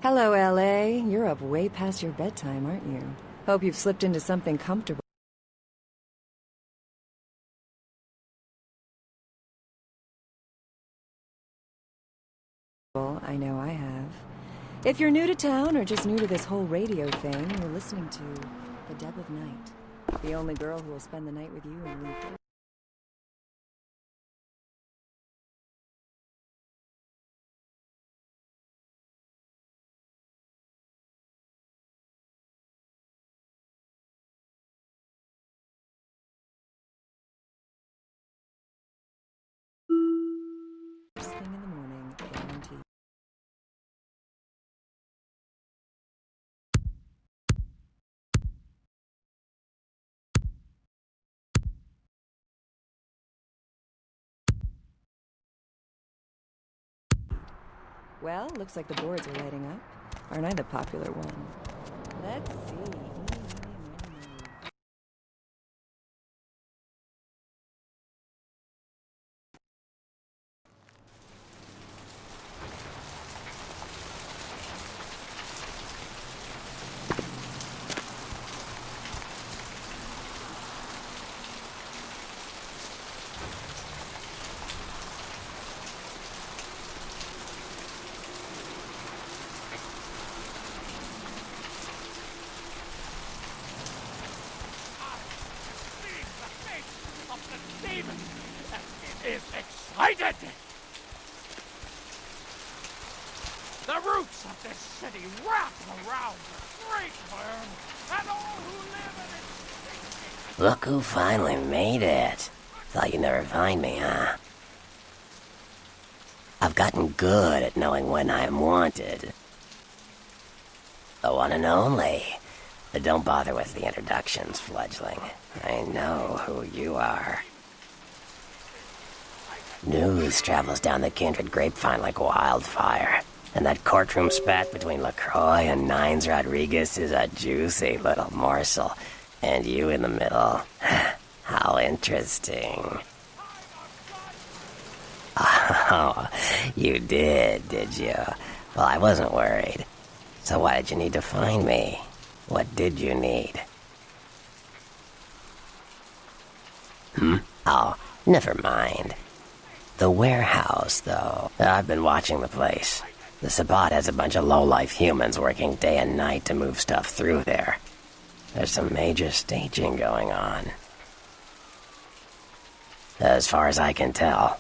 Hello, LA. You're up way past your bedtime, aren't you? Hope you've slipped into something comfortable. I know I have. If you're new to town or just new to this whole radio thing, you're listening to The Deb of Night, the only girl who will spend the night with you and leave. First thing in the morning, guaranteed. Well, looks like the boards are lighting up. Aren't I the popular one? Let's see. Is excited! The roots of this city wrap around the great worm and all who live in it. Look who finally made it. Thought you'd never find me, huh? I've gotten good at knowing when I am wanted. The one and only. But don't bother with the introductions, fledgling. I know who you are. News travels down the kindred grapevine like wildfire. And that courtroom spat between LaCroix and Nines Rodriguez is a juicy little morsel. And you in the middle. How interesting. Oh, you did you? Well, I wasn't worried. So why did you need to find me? What did you need? Oh, never mind. The warehouse, though. I've been watching the place. The Sabbat has a bunch of low-life humans working day and night to move stuff through there. There's some major staging going on. As far as I can tell,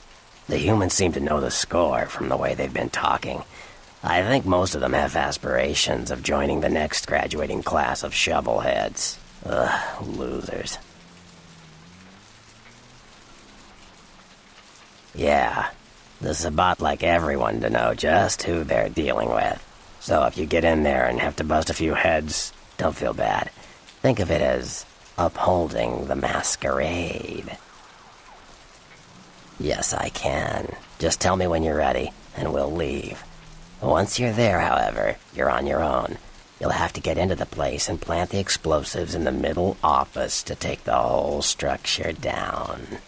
the humans seem to know the score from the way they've been talking. I think most of them have aspirations of joining the next graduating class of shovelheads. Ugh, losers. Yeah, the Sabbat like everyone to know just who they're dealing with. So if you get in there and have to bust a few heads, don't feel bad. Think of it as upholding the Masquerade. Yes, I can. Just tell me when you're ready, and we'll leave. Once you're there, however, you're on your own. You'll have to get into the place and plant the explosives in the middle office to take the whole structure down.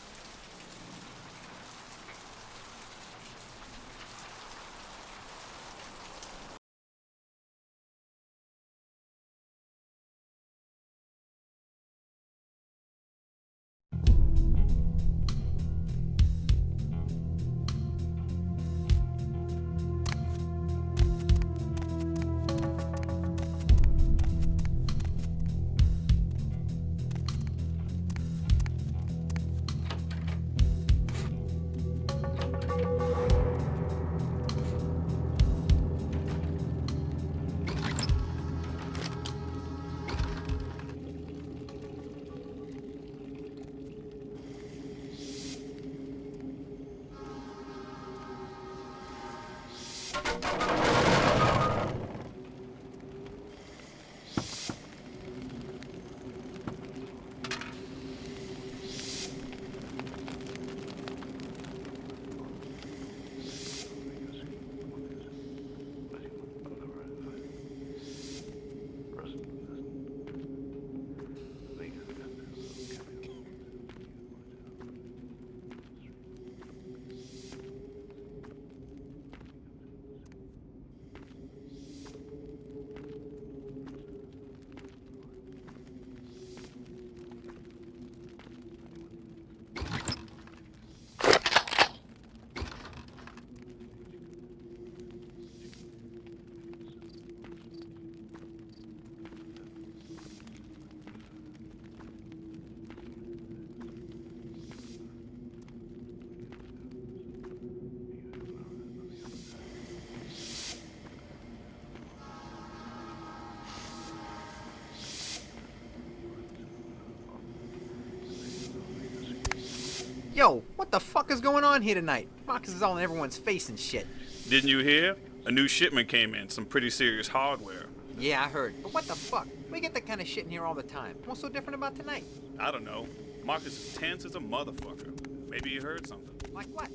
Yo, what the fuck is going on here tonight? Marcus is all in everyone's face and shit. Didn't you hear? A new shipment came in, some pretty serious hardware. Yeah, I heard. But what the fuck? We get that kind of shit in here all the time. What's so different about tonight? I don't know. Marcus is tense as a motherfucker. Maybe he heard something. Like what?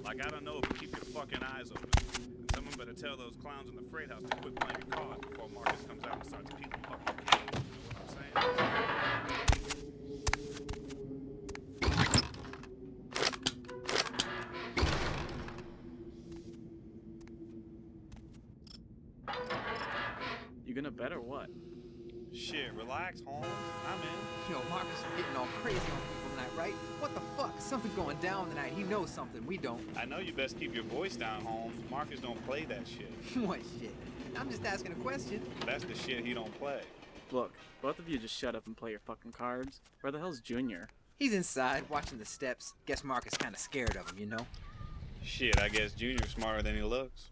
Like, I don't know, but keep your fucking eyes open. And someone better tell those clowns in the freight house to quit playing cards before Marcus comes out and starts peeling fucking cans. You know what I'm saying? You gonna bet or what? Shit, relax, Holmes. I'm in. Yo, Marcus is getting all crazy on people tonight, right? What the fuck? Something's going down tonight. He knows something we don't. I know you best keep your voice down, Holmes. Marcus don't play that shit. What shit? I'm just asking a question. That's the shit he don't play. Look, both of you just shut up and play your fucking cards. Where the hell's Junior? He's inside, watching the steps. Guess Marcus kinda scared of him, you know? Shit, I guess Junior's smarter than he looks.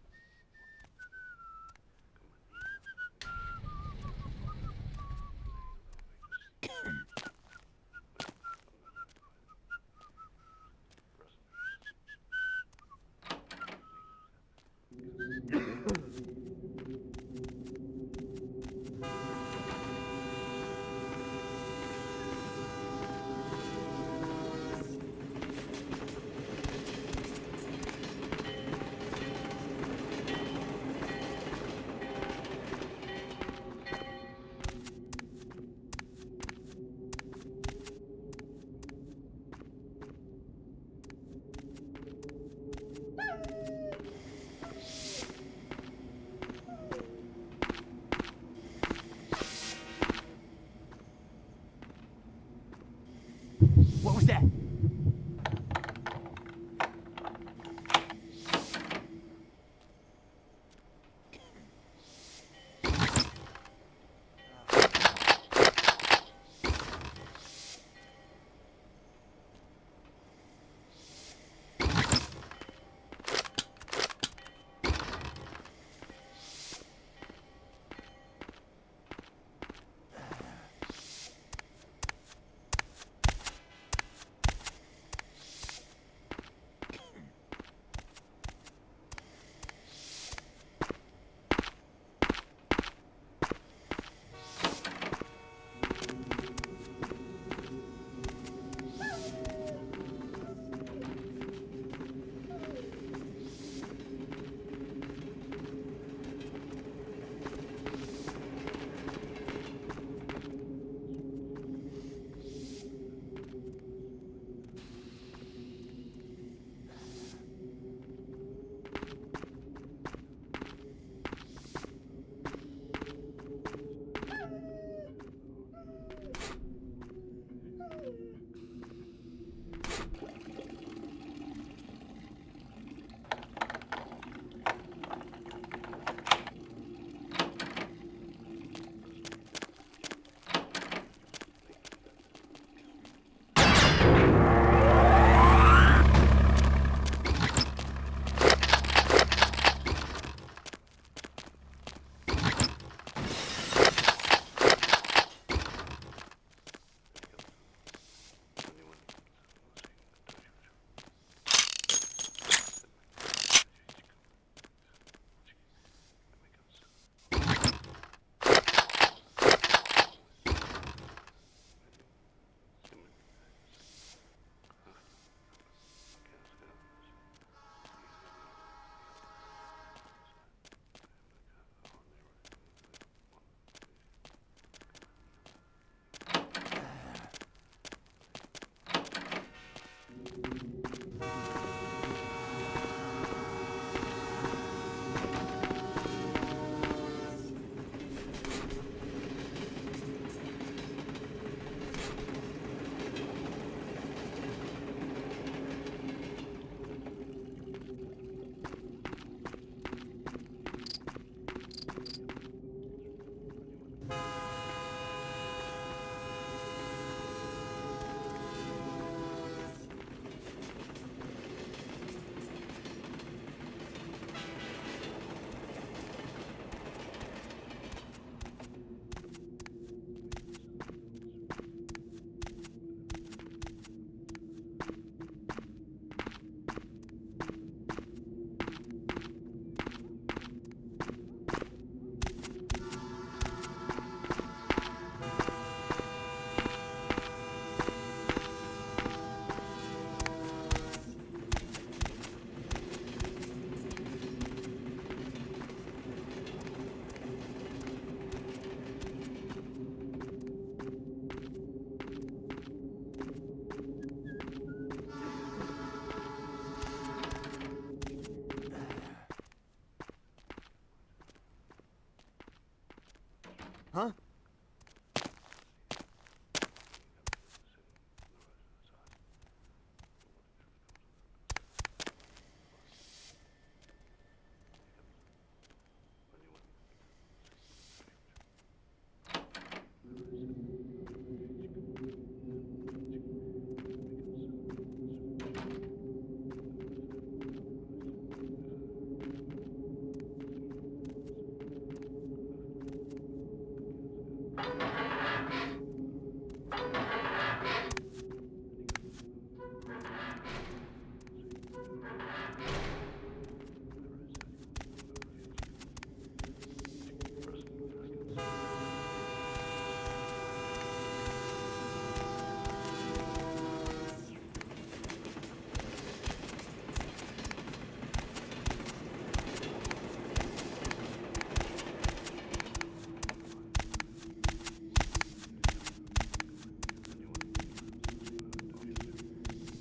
Huh?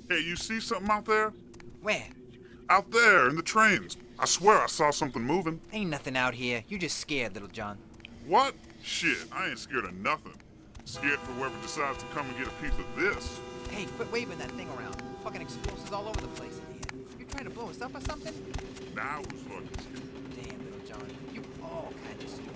Hey, you see something out there? Where? Out there, in the trains. I swear I saw something moving. Ain't nothing out here. You just scared, little John. What? Shit, I ain't scared of nothing. Scared for whoever decides to come and get a piece of this. Hey, quit waving that thing around. Fucking explosives all over the place in here. You trying to blow us up or something? Now who's fucking scared? Damn, little John. You all kinds of stupid.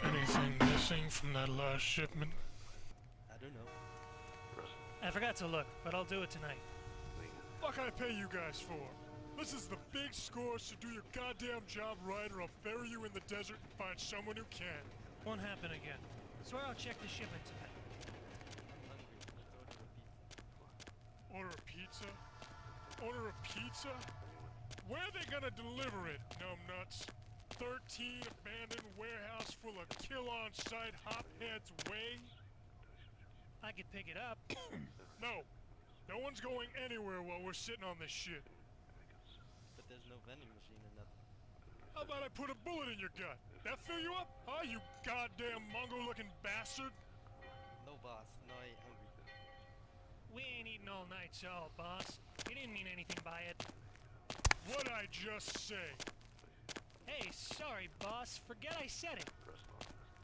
Anything missing from that last shipment? I don't know. I forgot to look, but I'll do it tonight. Fuck I pay you guys for? This is the big score, so do your goddamn job right or I'll bury you in the desert and find someone who can. Won't happen again. Swear I'll check the shipment tonight. Order a pizza? Order a pizza? Where are they gonna deliver it, numbnuts? 13 abandoned warehouse full of kill-on-site hopheads way? I could pick it up. No. No one's going anywhere while we're sitting on this shit. But there's no vending machine in that. How about I put a bullet in your gut? That fill you up? Huh, you goddamn Mongo-looking bastard? No, boss. No, I ain't hungry. We ain't eating all night, so, boss. You didn't mean anything by it. What'd I just say? Hey, sorry, boss. Forget I said it.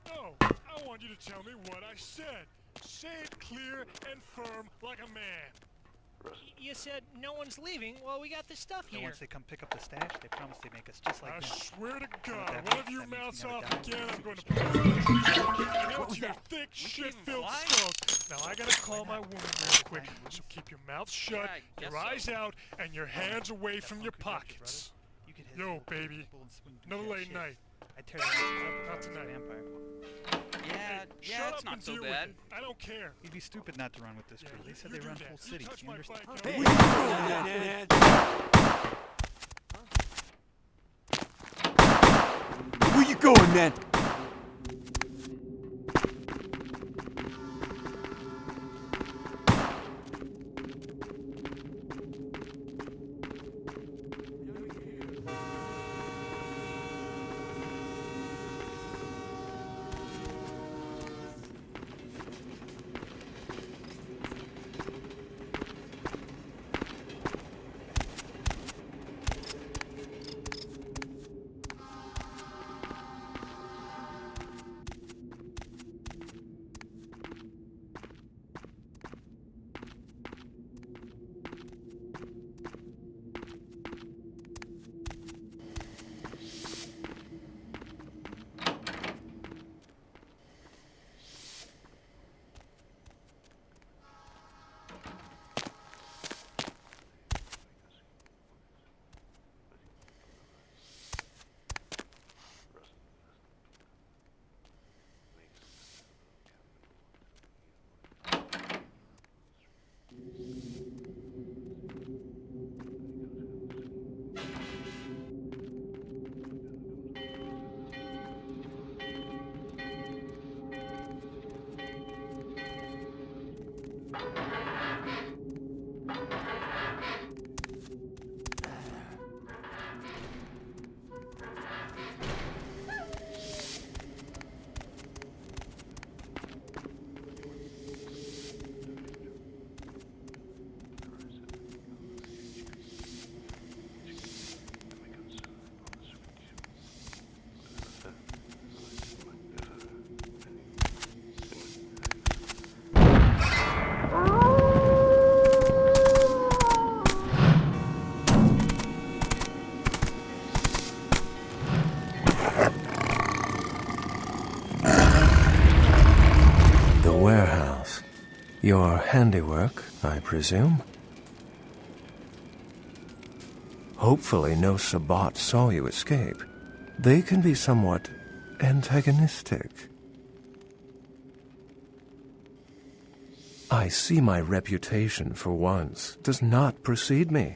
No, I want you to tell me what I said. Say it clear and firm like a man. You said no one's leaving while we got the stuff And here. once they come pick up the stash, they promise they make us just like I them. swear to that God, means? one of your That means mouths you never off die. again, I'm going to put it into your thick, shit-filled skull. Now I gotta call my woman real quick, so keep your mouth shut, your eyes out, and your hands away from your pockets. You could hit Yo, the baby, people and swing another that late shit. night. I'd tear their asses up if I Not was a tonight. vampire. Yeah, Shut it's up not and so deal bad. with it. I don't care. You'd be stupid not to run with this Yeah, crew. They you- said you they do run that. full You cities. touch You my understand? bike, Hey, Where you going, man? Your handiwork, I presume? Hopefully no Sabbat saw you escape. They can be somewhat antagonistic. I see my reputation, for once, does not precede me.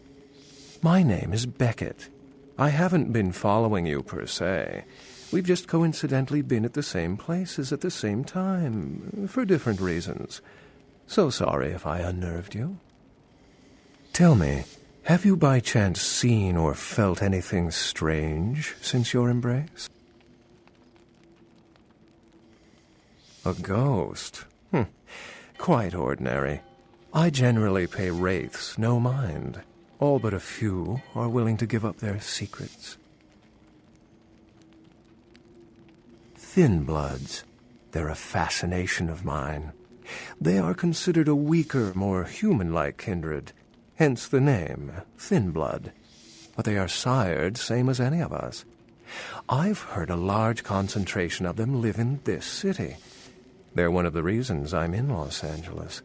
My name is Beckett. I haven't been following you per se. We've just coincidentally been at the same places at the same time, for different reasons. So sorry if I unnerved you. Tell me, have you by chance seen or felt anything strange since your embrace? A ghost? Quite ordinary. I generally pay wraiths no mind. All but a few are willing to give up their secrets. Thin bloods. They're a fascination of mine. They are considered a weaker, more human-like kindred, hence the name, Thin Blood. But they are sired same as any of us. I've heard a large concentration of them live in this city. They're one of the reasons I'm in Los Angeles.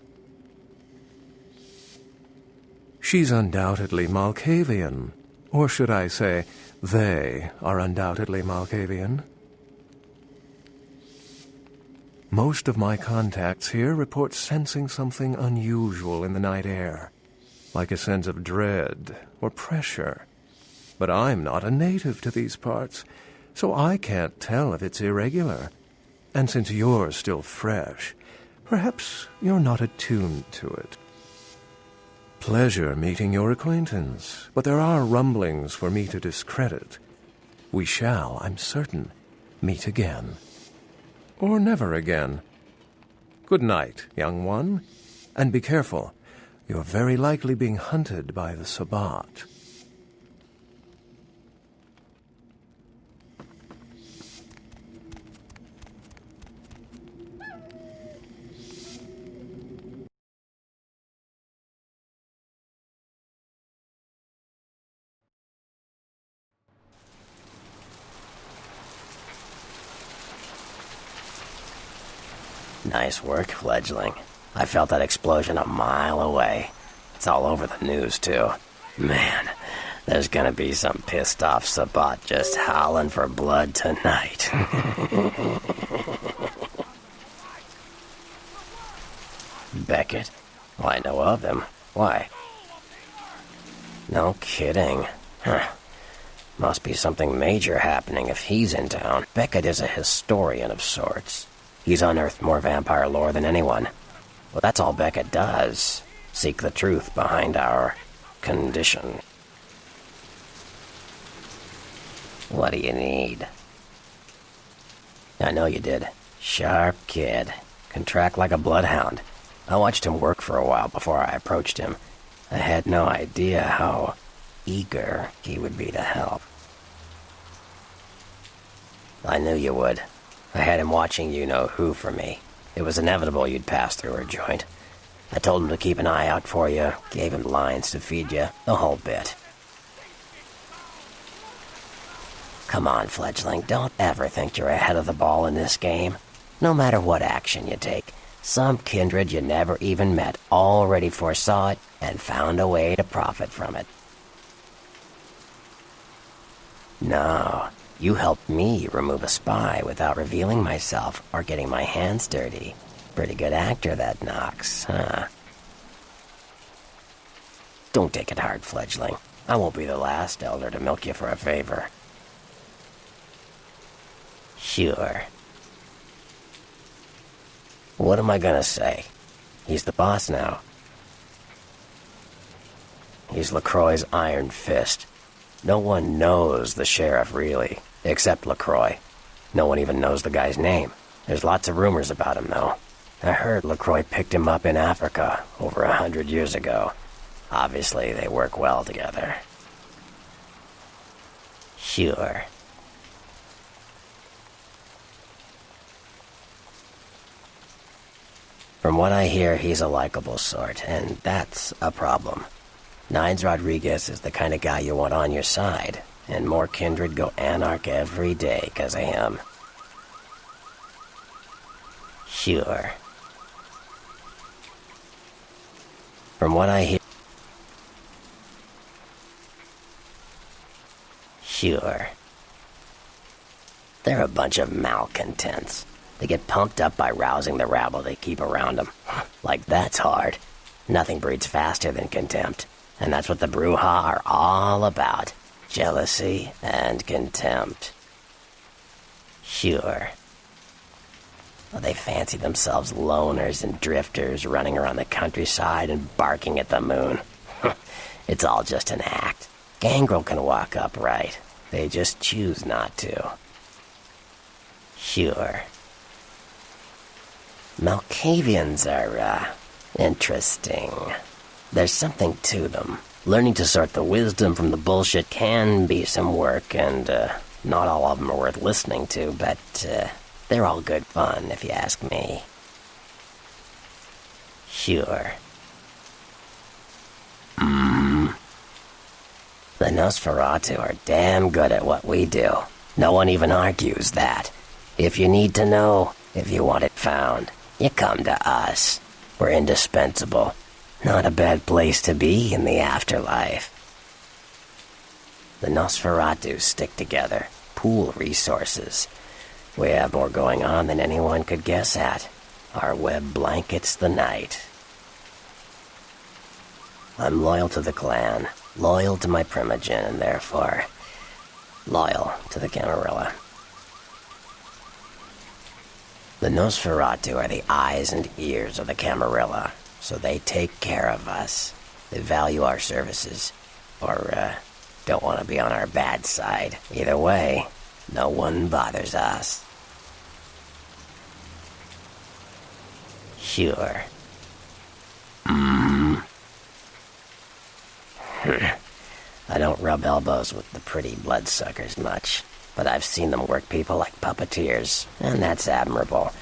She's undoubtedly Malkavian. Or should I say, they are undoubtedly Malkavian. Most of my contacts here report sensing something unusual in the night air, like a sense of dread or pressure. But I'm not a native to these parts, so I can't tell if it's irregular. And since you're still fresh, perhaps you're not attuned to it. Pleasure meeting your acquaintance, but there are rumblings for me to discredit. We shall, I'm certain, meet again. Or never again. Good night, young one, and be careful. You're very likely being hunted by the Sabbat. Nice work, fledgling. I felt that explosion a mile away. It's all over the news, too. Man, there's gonna be some pissed-off Sabbat just howling for blood tonight. Beckett? Well, I know of him. Why? No kidding. Huh. Must be something major happening if he's in town. Beckett is a historian of sorts. He's unearthed more vampire lore than anyone. Well, that's all Beckett does. Seek the truth behind our condition. What do you need? I know you did. Sharp kid. Can track like a bloodhound. I watched him work for a while before I approached him. I had no idea how eager he would be to help. I knew you would. I had him watching you-know-who for me. It was inevitable you'd pass through her joint. I told him to keep an eye out for you, gave him lines to feed you, the whole bit. Come on, fledgling, don't ever think you're ahead of the ball in this game. No matter what action you take, some kindred you never even met already foresaw it and found a way to profit from it. No, you helped me remove a spy without revealing myself or getting my hands dirty. Pretty good actor, that Knox, huh? Don't take it hard, fledgling. I won't be the last elder to milk you for a favor. Sure. What am I gonna say? He's the boss now. He's LaCroix's iron fist. No one knows the sheriff, really, except LaCroix. No one even knows the guy's name. There's lots of rumors about him, though. I heard LaCroix picked him up in Africa over 100 years ago. Obviously, they work well together. Sure. From what I hear, he's a likable sort, and that's a problem. Nines Rodriguez is the kind of guy you want on your side, and more kindred go anarch every day because of him. Sure. From what I hear... Sure. They're a bunch of malcontents. They get pumped up by rousing the rabble they keep around them. Like that's hard. Nothing breeds faster than contempt. And that's what the Bruja are all about. Jealousy and contempt. Sure. Well, they fancy themselves loners and drifters running around the countryside and barking at the moon. It's all just an act. Gangrel can walk upright. They just choose not to. Sure. Malkavians are, interesting. There's something to them. Learning to sort the wisdom from the bullshit can be some work, and, not all of them are worth listening to, but, they're all good fun, if you ask me. Sure. The Nosferatu are damn good at what we do. No one even argues that. If you need to know, if you want it found, you come to us. We're indispensable. Not a bad place to be in the afterlife. The Nosferatu stick together, pool resources. We have more going on than anyone could guess at. Our web blankets the night. I'm loyal to the clan, loyal to my primogen, and therefore loyal to the Camarilla. The Nosferatu are the eyes and ears of the Camarilla, so they take care of us. They value our services, or don't want to be on our bad side. Either way, no one bothers us. Sure. I don't rub elbows with the pretty bloodsuckers much, but I've seen them work people like puppeteers, and that's admirable.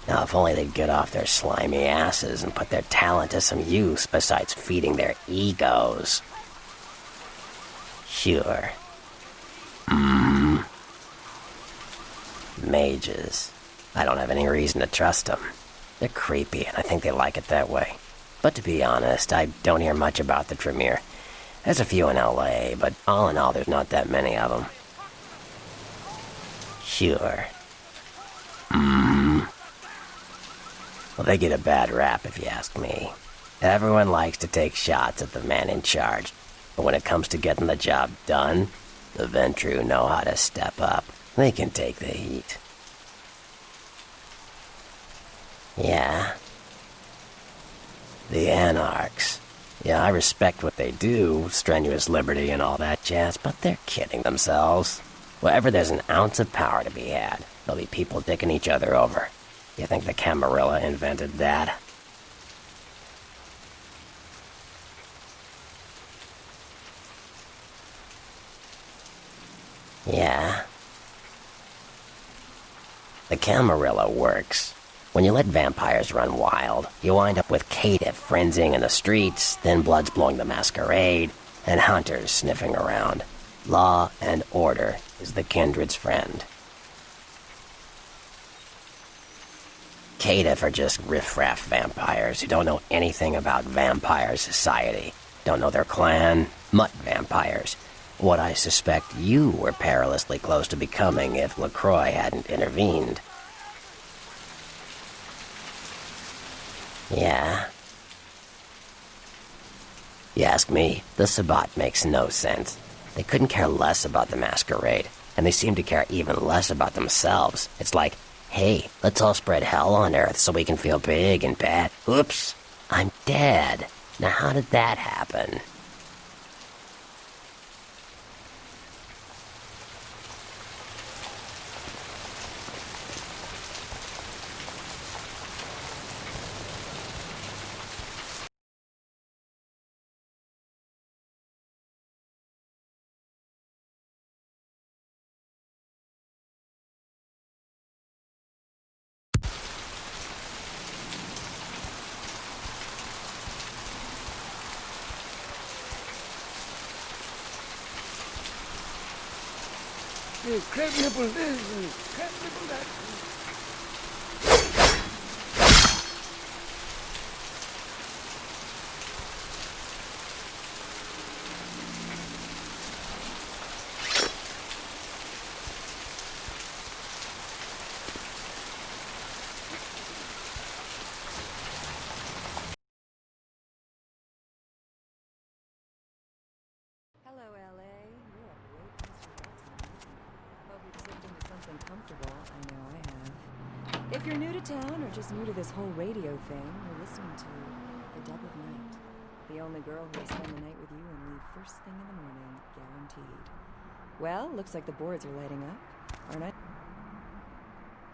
Now, if only they'd get off their slimy asses and put their talent to some use besides feeding their egos. Sure. Mages. I don't have any reason to trust them. They're creepy, and I think they like it that way. But to be honest, I don't hear much about the Tremere. There's a few in LA, but all in all, there's not that many of them. Sure. Well, they get a bad rap, if you ask me. Everyone likes to take shots at the man in charge, but when it comes to getting the job done, the Ventrue know how to step up. They can take the heat. Yeah. The Anarchs. Yeah, I respect what they do, strenuous liberty and all that jazz, but they're kidding themselves. Wherever there's an ounce of power to be had, there'll be people dicking each other over. You think the Camarilla invented that? Yeah. The Camarilla works. When you let vampires run wild, you wind up with caitiff frenzying in the streets, then bloods blowing the Masquerade, and hunters sniffing around. Law and order is the kindred's friend. Caitiff are just riffraff vampires who don't know anything about vampire society. Don't know their clan, mutt vampires. What I suspect you were perilously close to becoming if LaCroix hadn't intervened. Yeah. You ask me, the Sabbat makes no sense. They couldn't care less about the Masquerade, and they seem to care even less about themselves. It's like, hey, let's all spread hell on Earth so we can feel big and bad. Oops, I'm dead. Now how did that happen? Crab nipple this and crab nipple that. If you're new to town or just new to this whole radio thing, you're listening to The Deb of Night. The only girl who will spend the night with you and leave first thing in the morning, guaranteed. Well, looks like the boards are lighting up, aren't I?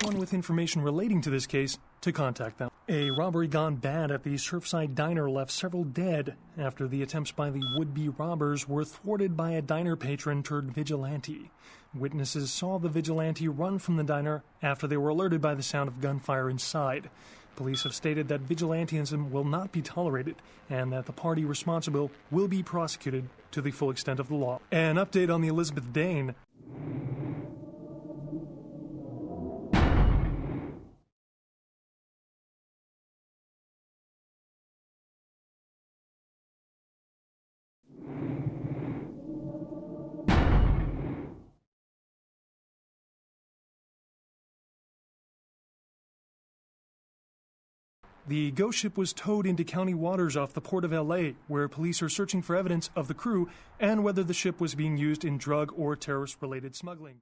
One with information relating to this case to contact them. A robbery gone bad at the Surfside Diner left several dead after the attempts by the would-be robbers were thwarted by a diner patron turned vigilante. Witnesses saw the vigilante run from the diner after they were alerted by the sound of gunfire inside. Police have stated that vigilantism will not be tolerated and that the party responsible will be prosecuted to the full extent of the law. An update on the Elizabeth Dane. The ghost ship was towed into county waters off the port of L.A., where police are searching for evidence of the crew and whether the ship was being used in drug or terrorist-related smuggling.